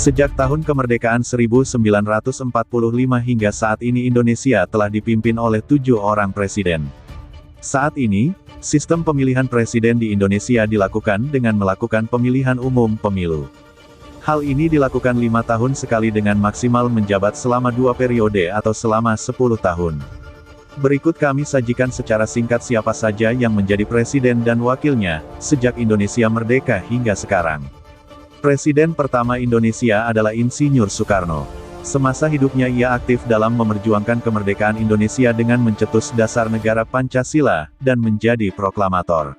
Sejak tahun kemerdekaan 1945 hingga saat ini Indonesia telah dipimpin oleh 7 orang presiden. Saat ini, sistem pemilihan presiden di Indonesia dilakukan dengan melakukan pemilihan umum pemilu. Hal ini dilakukan 5 tahun sekali dengan maksimal menjabat selama 2 periode atau selama 10 tahun. Berikut kami sajikan secara singkat siapa saja yang menjadi presiden dan wakilnya, sejak Indonesia merdeka hingga sekarang. Presiden pertama Indonesia adalah Insinyur Soekarno. Semasa hidupnya ia aktif dalam memperjuangkan kemerdekaan Indonesia dengan mencetus dasar negara Pancasila, dan menjadi proklamator.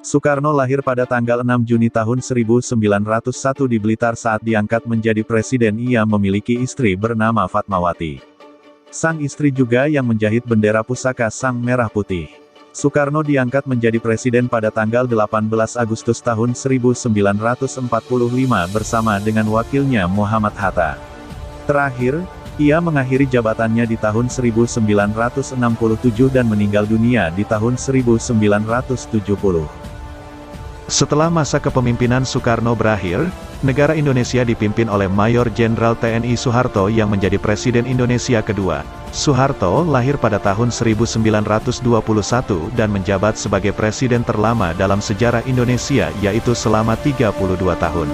Soekarno lahir pada tanggal 6 Juni tahun 1901 di Blitar. Saat diangkat menjadi presiden ia memiliki istri bernama Fatmawati. Sang istri juga yang menjahit bendera pusaka Sang Merah Putih. Soekarno diangkat menjadi presiden pada tanggal 18 Agustus tahun 1945 bersama dengan wakilnya Muhammad Hatta. Terakhir, ia mengakhiri jabatannya di tahun 1967 dan meninggal dunia di tahun 1970. Setelah masa kepemimpinan Soekarno berakhir, negara Indonesia dipimpin oleh Mayor Jenderal TNI Soeharto yang menjadi Presiden Indonesia kedua. Soeharto lahir pada tahun 1921 dan menjabat sebagai presiden terlama dalam sejarah Indonesia yaitu selama 32 tahun.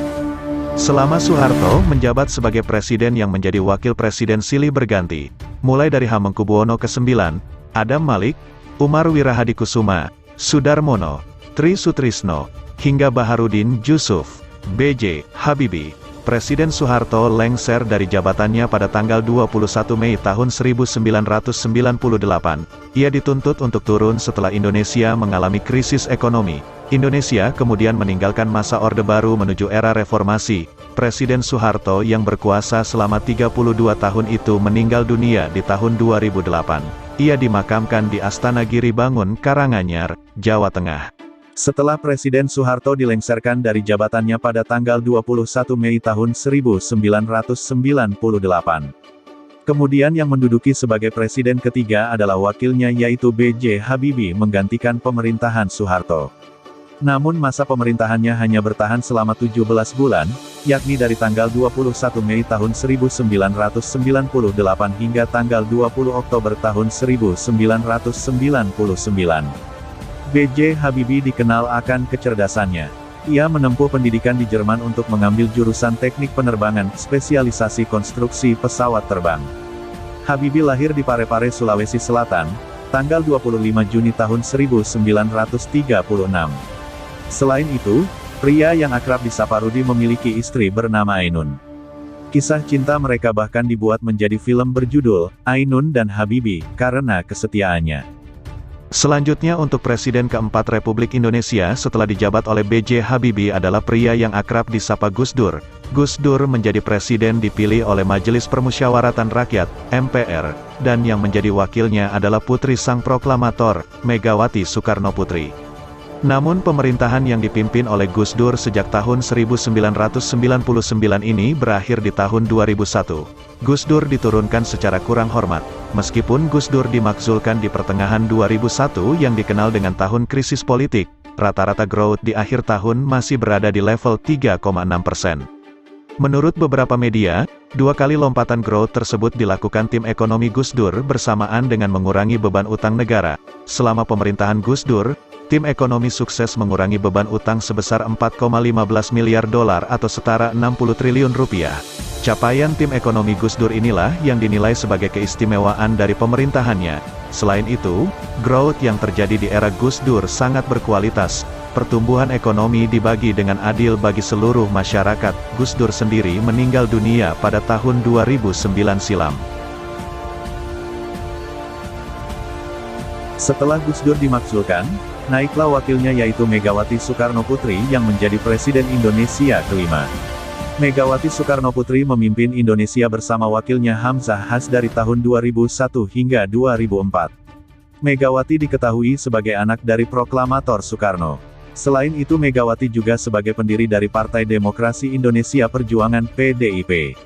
Selama Soeharto menjabat sebagai presiden yang menjadi wakil presiden silih berganti, mulai dari Hamengkubuwono ke-9, Adam Malik, Umar Wirahadikusuma, Sudarmono, Tri Sutrisno, hingga Baharudin Jusuf, B.J. Habibie, Presiden Soeharto lengser dari jabatannya pada tanggal 21 Mei tahun 1998. Ia dituntut untuk turun setelah Indonesia mengalami krisis ekonomi. Indonesia kemudian meninggalkan masa Orde Baru menuju era reformasi. Presiden Soeharto yang berkuasa selama 32 tahun itu meninggal dunia di tahun 2008. Ia dimakamkan di Astana Giri Bangun, Karanganyar, Jawa Tengah. Setelah Presiden Soeharto dilengserkan dari jabatannya pada tanggal 21 Mei tahun 1998. Kemudian yang menduduki sebagai presiden ketiga adalah wakilnya yaitu B.J. Habibie menggantikan pemerintahan Soeharto. Namun masa pemerintahannya hanya bertahan selama 17 bulan, yakni dari tanggal 21 Mei tahun 1998 hingga tanggal 20 Oktober tahun 1999. B.J. Habibie dikenal akan kecerdasannya. Ia menempuh pendidikan di Jerman untuk mengambil jurusan teknik penerbangan, spesialisasi konstruksi pesawat terbang. Habibie lahir di Parepare, Sulawesi Selatan, tanggal 25 Juni tahun 1936. Selain itu, pria yang akrab disapa Rudi memiliki istri bernama Ainun. Kisah cinta mereka bahkan dibuat menjadi film berjudul Ainun dan Habibie karena kesetiaannya. Selanjutnya untuk Presiden keempat Republik Indonesia setelah dijabat oleh B.J. Habibie adalah pria yang akrab disapa Gus Dur. Gus Dur menjadi presiden dipilih oleh Majelis Permusyawaratan Rakyat, MPR, dan yang menjadi wakilnya adalah putri sang proklamator, Megawati Soekarnoputri. Namun pemerintahan yang dipimpin oleh Gus Dur sejak tahun 1999 ini berakhir di tahun 2001. Gus Dur diturunkan secara kurang hormat. Meskipun Gus Dur dimakzulkan di pertengahan 2001 yang dikenal dengan tahun krisis politik, rata-rata growth di akhir tahun masih berada di level 3,6%. Menurut beberapa media, 2 kali lompatan growth tersebut dilakukan tim ekonomi Gus Dur bersamaan dengan mengurangi beban utang negara. Selama pemerintahan Gus Dur, tim ekonomi sukses mengurangi beban utang sebesar 4,15 miliar dolar atau setara 60 triliun rupiah. Capaian tim ekonomi Gus Dur inilah yang dinilai sebagai keistimewaan dari pemerintahannya. Selain itu, growth yang terjadi di era Gus Dur sangat berkualitas. Pertumbuhan ekonomi dibagi dengan adil bagi seluruh masyarakat. Gus Dur sendiri meninggal dunia pada tahun 2009 silam. Setelah Gus Dur dimakzulkan, naiklah wakilnya yaitu Megawati Soekarnoputri yang menjadi Presiden Indonesia kelima. Megawati Soekarnoputri memimpin Indonesia bersama wakilnya Hamzah Has dari tahun 2001 hingga 2004. Megawati diketahui sebagai anak dari proklamator Soekarno. Selain itu Megawati juga sebagai pendiri dari Partai Demokrasi Indonesia Perjuangan (PDIP).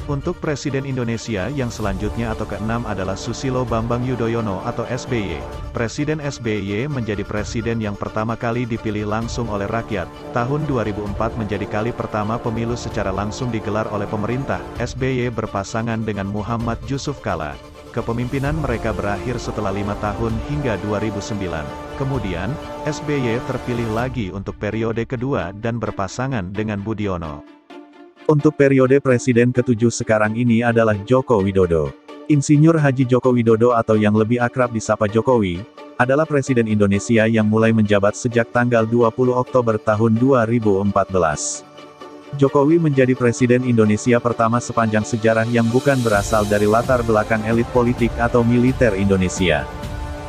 Untuk Presiden Indonesia yang selanjutnya atau ke-6 adalah Susilo Bambang Yudhoyono atau SBY. Presiden SBY menjadi presiden yang pertama kali dipilih langsung oleh rakyat. Tahun 2004 menjadi kali pertama pemilu secara langsung digelar oleh pemerintah. SBY berpasangan dengan Muhammad Yusuf Kalla. Kepemimpinan mereka berakhir setelah 5 tahun hingga 2009. Kemudian, SBY terpilih lagi untuk periode kedua dan berpasangan dengan Budiono. Untuk periode presiden ke-7 sekarang ini adalah Joko Widodo. Insinyur Haji Joko Widodo atau yang lebih akrab disapa Jokowi, adalah presiden Indonesia yang mulai menjabat sejak tanggal 20 Oktober tahun 2014. Jokowi menjadi presiden Indonesia pertama sepanjang sejarah yang bukan berasal dari latar belakang elit politik atau militer Indonesia.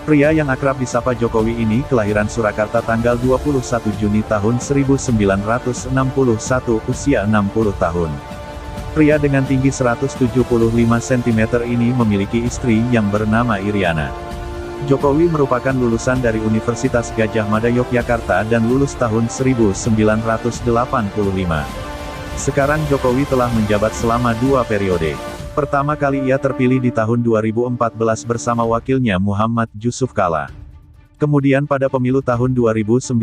Pria yang akrab disapa Jokowi ini kelahiran Surakarta tanggal 21 Juni tahun 1961, usia 60 tahun. Pria dengan tinggi 175 cm ini memiliki istri yang bernama Iriana. Jokowi merupakan lulusan dari Universitas Gadjah Mada Yogyakarta dan lulus tahun 1985. Sekarang Jokowi telah menjabat selama 2 periode. Pertama kali ia terpilih di tahun 2014 bersama wakilnya Muhammad Yusuf Kalla. Kemudian pada pemilu tahun 2019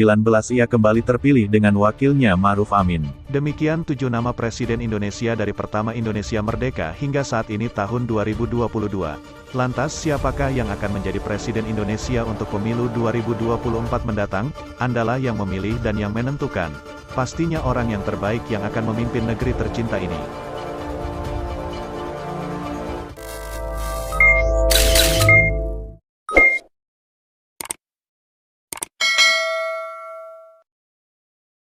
ia kembali terpilih dengan wakilnya Ma'ruf Amin. Demikian 7 nama Presiden Indonesia dari pertama Indonesia merdeka hingga saat ini tahun 2022. Lantas siapakah yang akan menjadi Presiden Indonesia untuk pemilu 2024 mendatang? Andalah yang memilih dan yang menentukan. Pastinya orang yang terbaik yang akan memimpin negeri tercinta ini.